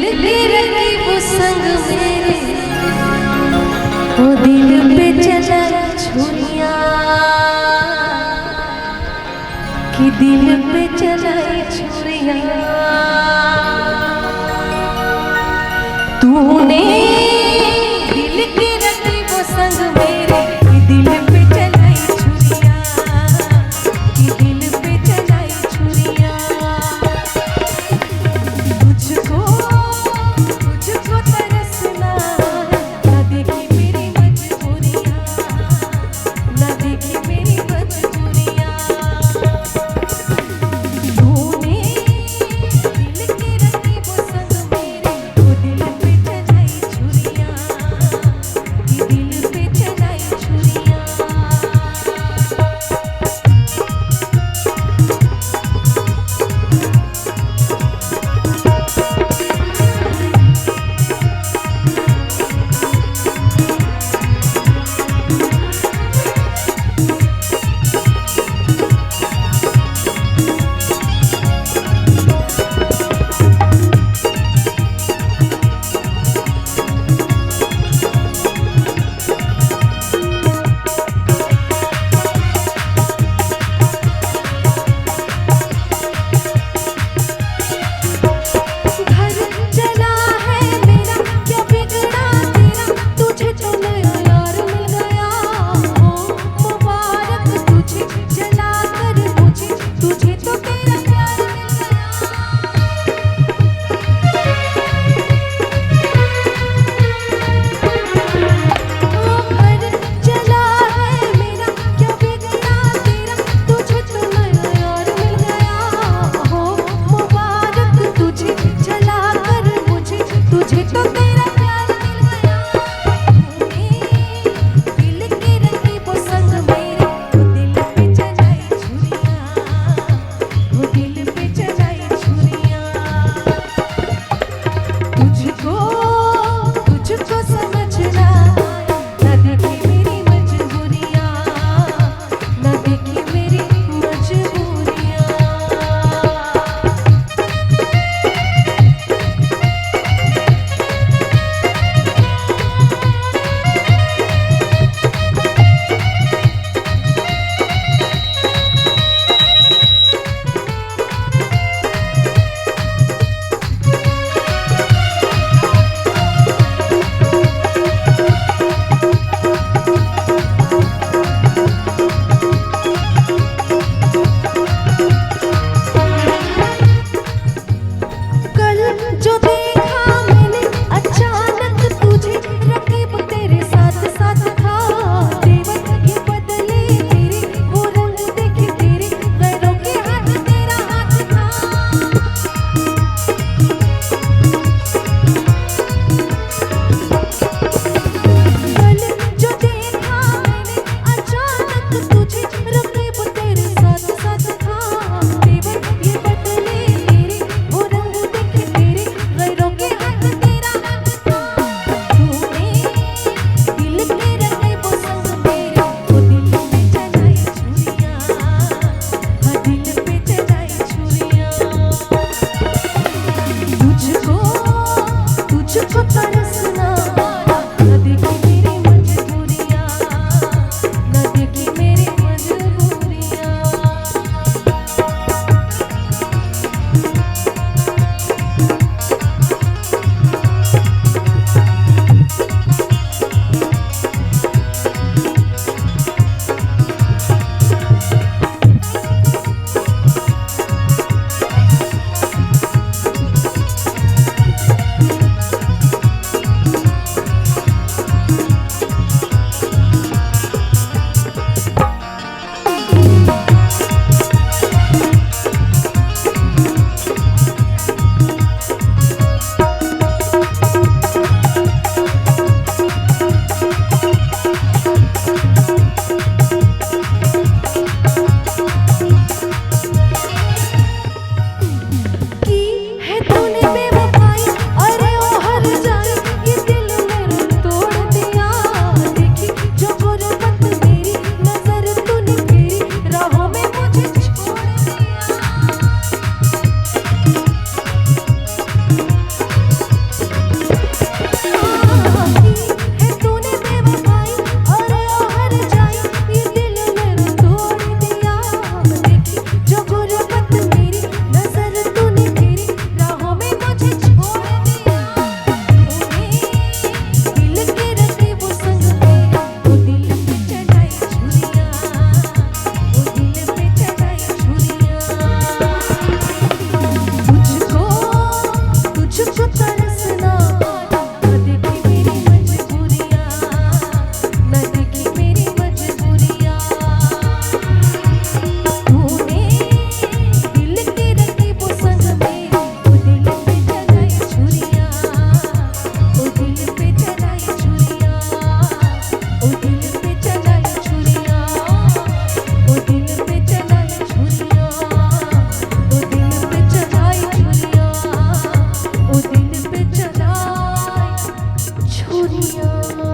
के रकीब संग मेरे, वो दिल पे चला छुरियां, कि दिल पे चलाई छुरियां। तूने दिल के रकीब संग मेरे, कि दिल पे चलाई छुरियां, कि दिल पे चलाई छुरियां। तुझको तुझको तरसना, ना देखी मेरी मजबूरियां, ना देखी मेरी मजबूरियां। तूने दिल के रकीब संग मेरे, वो दिल पे चलाई छुरियां, कि दिल पे चलाई छुरियां। तुझको समझना, ना देखी मेरी मजबूरियां, ना देखी मेरी मजबूरियां। जो देखा मैंने अचानक तुझे, रकीब तेरे साथ साथ था। तेवर ये बदले तेरे, वो रंग देखे तेरे, गैरों के हाथ तेरा हाथ था। कल जो देखा मैंने अचानक तुझे, रकीब तेरे साथ साथ था। तेवर ये बदले तेरे, वो रंग देखे तेरे, गैरों के हाथ तेरा हाथ था। तूने दिल के रकीब संग मेरे, वो दिल पे चलाई छुरियां, हाँ दिल पे चलाई छुरियां। तुझको तरसना, ना देखी मेरी मजबूरियां, ना देखी मेरी मजबूरियां। चूड़ियाँ